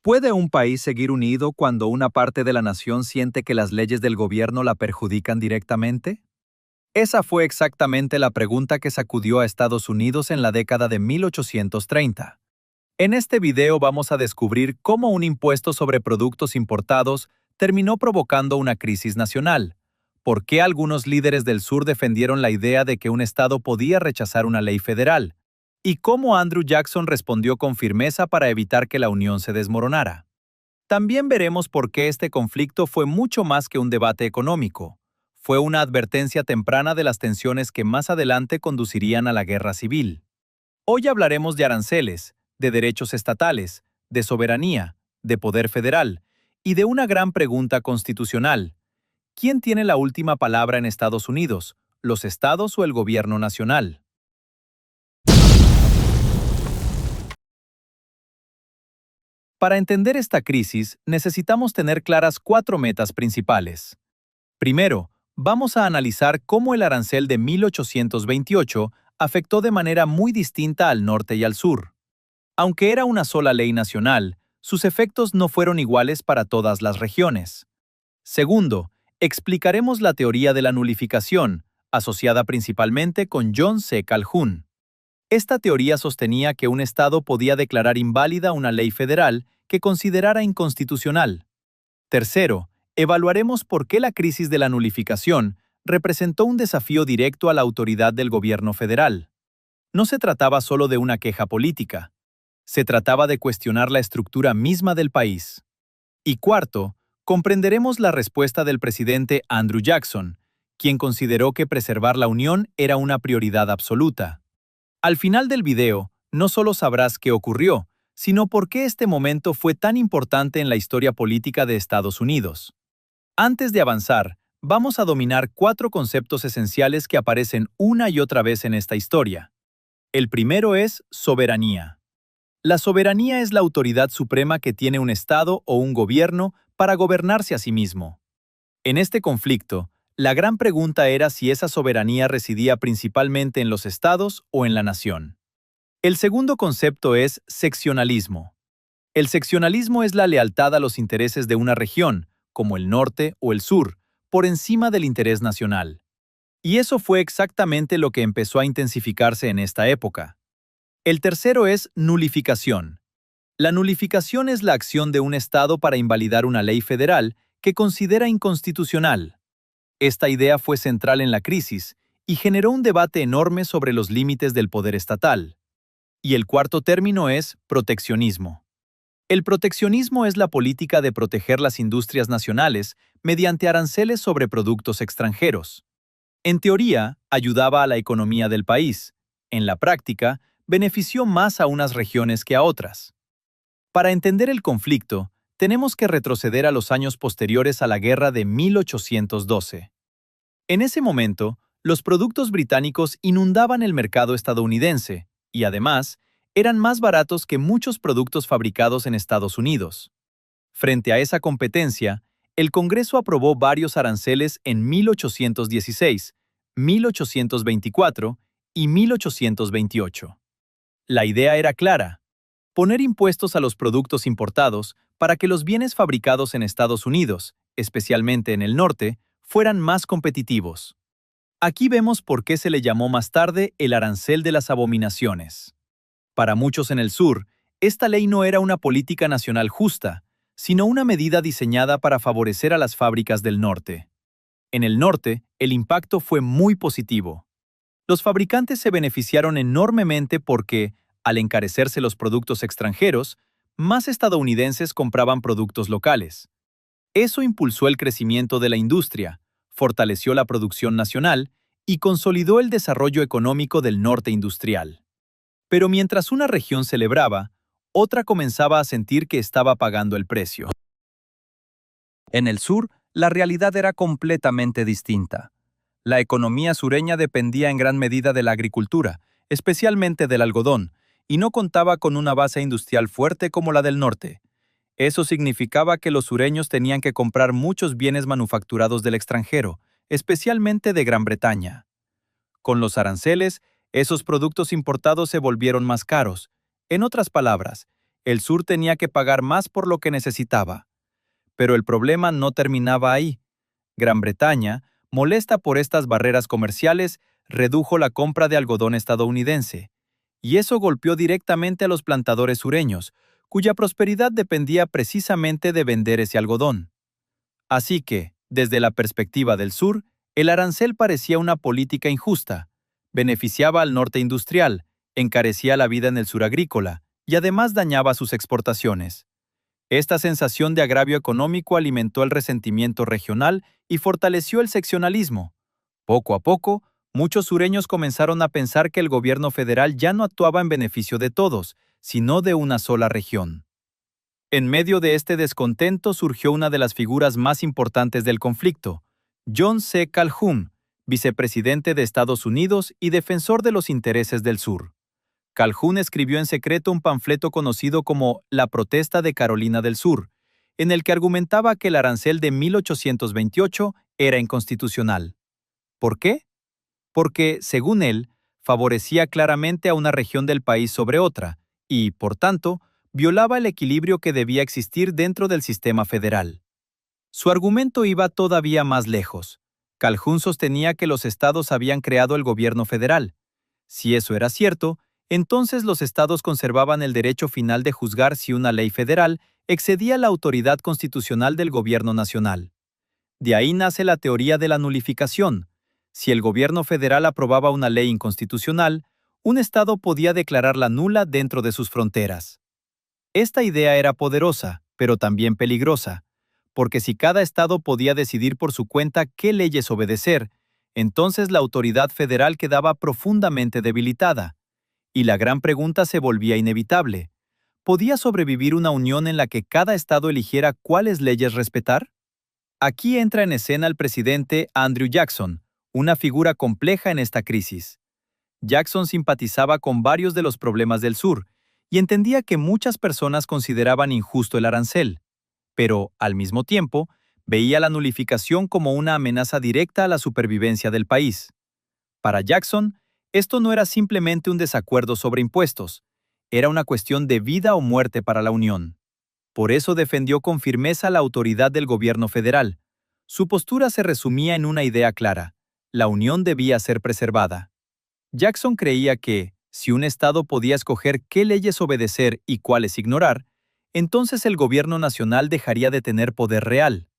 ¿Puede un país seguir unido cuando una parte de la nación siente que las leyes del gobierno la perjudican directamente? Esa fue exactamente la pregunta que sacudió a Estados Unidos en la década de 1830. En este video vamos a descubrir cómo un impuesto sobre productos importados terminó provocando una crisis nacional, por qué algunos líderes del sur defendieron la idea de que un estado podía rechazar una ley federal, y cómo Andrew Jackson respondió con firmeza para evitar que la unión se desmoronara. También veremos por qué este conflicto fue mucho más que un debate económico. Fue una advertencia temprana de las tensiones que más adelante conducirían a la guerra civil. Hoy hablaremos de aranceles, de derechos estatales, de soberanía, de poder federal y de una gran pregunta constitucional. ¿Quién tiene la última palabra en Estados Unidos, los estados o el gobierno nacional? Para entender esta crisis, necesitamos tener claras 4 metas principales. Primero, vamos a analizar cómo el arancel de 1828 afectó de manera muy distinta al norte y al sur. Aunque era una sola ley nacional, sus efectos no fueron iguales para todas las regiones. Segundo, explicaremos la teoría de la nulificación, asociada principalmente con John C. Calhoun. Esta teoría sostenía que un Estado podía declarar inválida una ley federal que considerara inconstitucional. Tercero, evaluaremos por qué la crisis de la nulificación representó un desafío directo a la autoridad del gobierno federal. No se trataba solo de una queja política. Se trataba de cuestionar la estructura misma del país. Y cuarto, comprenderemos la respuesta del presidente Andrew Jackson, quien consideró que preservar la unión era una prioridad absoluta. Al final del video, no solo sabrás qué ocurrió, sino por qué este momento fue tan importante en la historia política de Estados Unidos. Antes de avanzar, vamos a dominar 4 conceptos esenciales que aparecen una y otra vez en esta historia. El primero es soberanía. La soberanía es la autoridad suprema que tiene un Estado o un gobierno para gobernarse a sí mismo. En este conflicto, la gran pregunta era si esa soberanía residía principalmente en los estados o en la nación. El segundo concepto es seccionalismo. El seccionalismo es la lealtad a los intereses de una región, como el norte o el sur, por encima del interés nacional. Y eso fue exactamente lo que empezó a intensificarse en esta época. El tercero es nulificación. La nulificación es la acción de un Estado para invalidar una ley federal que considera inconstitucional. Esta idea fue central en la crisis y generó un debate enorme sobre los límites del poder estatal. Y el cuarto término es proteccionismo. El proteccionismo es la política de proteger las industrias nacionales mediante aranceles sobre productos extranjeros. En teoría, ayudaba a la economía del país. En la práctica, benefició más a unas regiones que a otras. Para entender el conflicto, tenemos que retroceder a los años posteriores a la guerra de 1812. En ese momento, los productos británicos inundaban el mercado estadounidense y, además, eran más baratos que muchos productos fabricados en Estados Unidos. Frente a esa competencia, el Congreso aprobó varios aranceles en 1816, 1824 y 1828. La idea era clara: poner impuestos a los productos importados para que los bienes fabricados en Estados Unidos, especialmente en el norte, fueran más competitivos. Aquí vemos por qué se le llamó más tarde el arancel de las abominaciones. Para muchos en el sur, esta ley no era una política nacional justa, sino una medida diseñada para favorecer a las fábricas del norte. En el norte, el impacto fue muy positivo. Los fabricantes se beneficiaron enormemente porque, al encarecerse los productos extranjeros, más estadounidenses compraban productos locales. Eso impulsó el crecimiento de la industria, fortaleció la producción nacional y consolidó el desarrollo económico del norte industrial. Pero mientras una región celebraba, otra comenzaba a sentir que estaba pagando el precio. En el sur, la realidad era completamente distinta. La economía sureña dependía en gran medida de la agricultura, especialmente del algodón, y no contaba con una base industrial fuerte como la del norte. Eso significaba que los sureños tenían que comprar muchos bienes manufacturados del extranjero, especialmente de Gran Bretaña. Con los aranceles, esos productos importados se volvieron más caros. En otras palabras, El sur tenía que pagar más por lo que necesitaba. Pero el problema no terminaba ahí. Gran Bretaña, molesta por estas barreras comerciales, redujo la compra de algodón estadounidense. Y eso golpeó directamente a los plantadores sureños, cuya prosperidad dependía precisamente de vender ese algodón. Así que, desde la perspectiva del sur, el arancel parecía una política injusta. Beneficiaba al norte industrial, encarecía la vida en el sur agrícola y además dañaba sus exportaciones. Esta sensación de agravio económico alimentó el resentimiento regional y fortaleció el seccionalismo. Poco a poco, muchos sureños comenzaron a pensar que el gobierno federal ya no actuaba en beneficio de todos, sino de una sola región. En medio de este descontento surgió una de las figuras más importantes del conflicto, John C. Calhoun, vicepresidente de Estados Unidos y defensor de los intereses del sur. Calhoun escribió en secreto un panfleto conocido como La Protesta de Carolina del Sur, en el que argumentaba que el arancel de 1828 era inconstitucional. ¿Por qué? Porque, según él, favorecía claramente a una región del país sobre otra y, por tanto, violaba el equilibrio que debía existir dentro del sistema federal. Su argumento iba todavía más lejos. Calhoun sostenía que los estados habían creado el gobierno federal. Si eso era cierto, entonces los estados conservaban el derecho final de juzgar si una ley federal excedía la autoridad constitucional del gobierno nacional. De ahí nace la teoría de la nulificación. Si el gobierno federal aprobaba una ley inconstitucional, un estado podía declararla nula dentro de sus fronteras. Esta idea era poderosa, pero también peligrosa, porque si cada estado podía decidir por su cuenta qué leyes obedecer, entonces la autoridad federal quedaba profundamente debilitada. Y la gran pregunta se volvía inevitable. ¿Podía sobrevivir una unión en la que cada estado eligiera cuáles leyes respetar? Aquí entra en escena el presidente Andrew Jackson, una figura compleja en esta crisis. Jackson simpatizaba con varios de los problemas del sur y entendía que muchas personas consideraban injusto el arancel, pero, al mismo tiempo, veía la nulificación como una amenaza directa a la supervivencia del país. Para Jackson, esto no era simplemente un desacuerdo sobre impuestos, era una cuestión de vida o muerte para la Unión. Por eso defendió con firmeza la autoridad del gobierno federal. Su postura se resumía en una idea clara: la Unión debía ser preservada. Jackson creía que, si un estado podía escoger qué leyes obedecer y cuáles ignorar, entonces el gobierno nacional dejaría de tener poder real.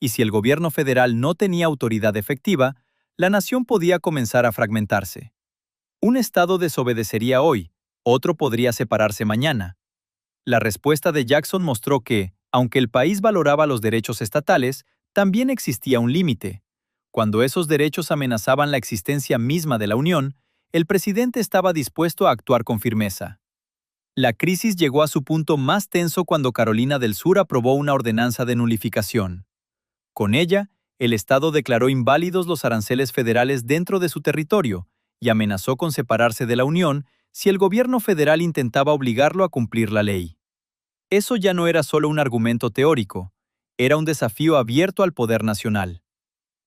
Y si el gobierno federal no tenía autoridad efectiva, la nación podía comenzar a fragmentarse. Un estado desobedecería hoy, otro podría separarse mañana. La respuesta de Jackson mostró que, aunque el país valoraba los derechos estatales, también existía un límite. Cuando esos derechos amenazaban la existencia misma de la Unión, el presidente estaba dispuesto a actuar con firmeza. La crisis llegó a su punto más tenso cuando Carolina del Sur aprobó una ordenanza de nulificación. Con ella, el Estado declaró inválidos los aranceles federales dentro de su territorio y amenazó con separarse de la Unión si el gobierno federal intentaba obligarlo a cumplir la ley. Eso ya no era solo un argumento teórico, era un desafío abierto al poder nacional.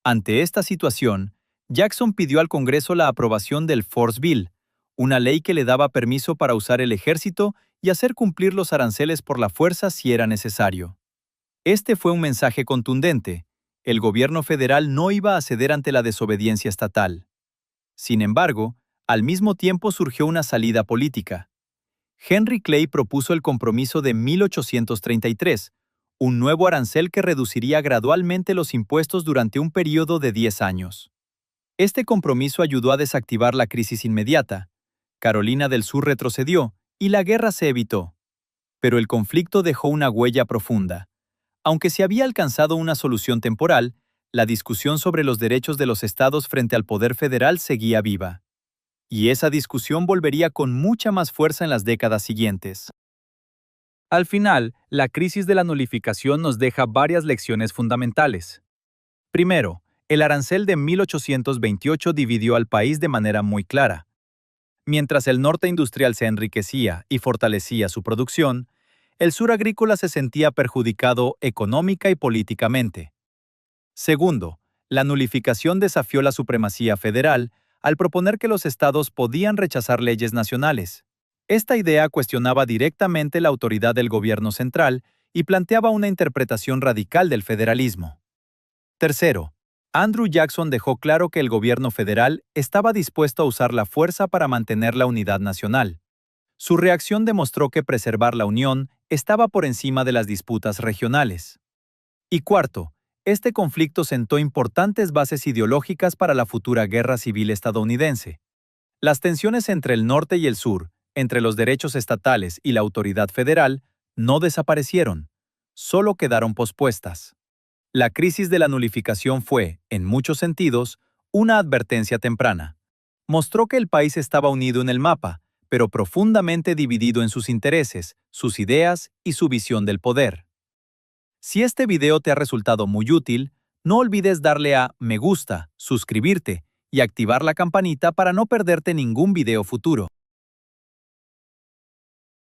Ante esta situación, Jackson pidió al Congreso la aprobación del Force Bill, una ley que le daba permiso para usar el ejército y hacer cumplir los aranceles por la fuerza si era necesario. Este fue un mensaje contundente: el gobierno federal no iba a ceder ante la desobediencia estatal. Sin embargo, al mismo tiempo surgió una salida política. Henry Clay propuso el Compromiso de 1833, un nuevo arancel que reduciría gradualmente los impuestos durante un periodo de 10 años. Este compromiso ayudó a desactivar la crisis inmediata. Carolina del Sur retrocedió y la guerra se evitó. Pero el conflicto dejó una huella profunda. Aunque se había alcanzado una solución temporal, la discusión sobre los derechos de los estados frente al poder federal seguía viva. Y esa discusión volvería con mucha más fuerza en las décadas siguientes. Al final, la crisis de la nulificación nos deja varias lecciones fundamentales. Primero, el arancel de 1828 dividió al país de manera muy clara. Mientras el norte industrial se enriquecía y fortalecía su producción, el sur agrícola se sentía perjudicado económica y políticamente. Segundo, la nulificación desafió la supremacía federal al proponer que los estados podían rechazar leyes nacionales. Esta idea cuestionaba directamente la autoridad del gobierno central y planteaba una interpretación radical del federalismo. Tercero, Andrew Jackson dejó claro que el gobierno federal estaba dispuesto a usar la fuerza para mantener la unidad nacional. Su reacción demostró que preservar la unión estaba por encima de las disputas regionales. Y cuarto, este conflicto sentó importantes bases ideológicas para la futura guerra civil estadounidense. Las tensiones entre el norte y el sur, entre los derechos estatales y la autoridad federal, no desaparecieron, solo quedaron pospuestas. La crisis de la nulificación fue, en muchos sentidos, una advertencia temprana. Mostró que el país estaba unido en el mapa, pero profundamente dividido en sus intereses, sus ideas y su visión del poder. Si este video te ha resultado muy útil, no olvides darle a me gusta, suscribirte y activar la campanita para no perderte ningún video futuro.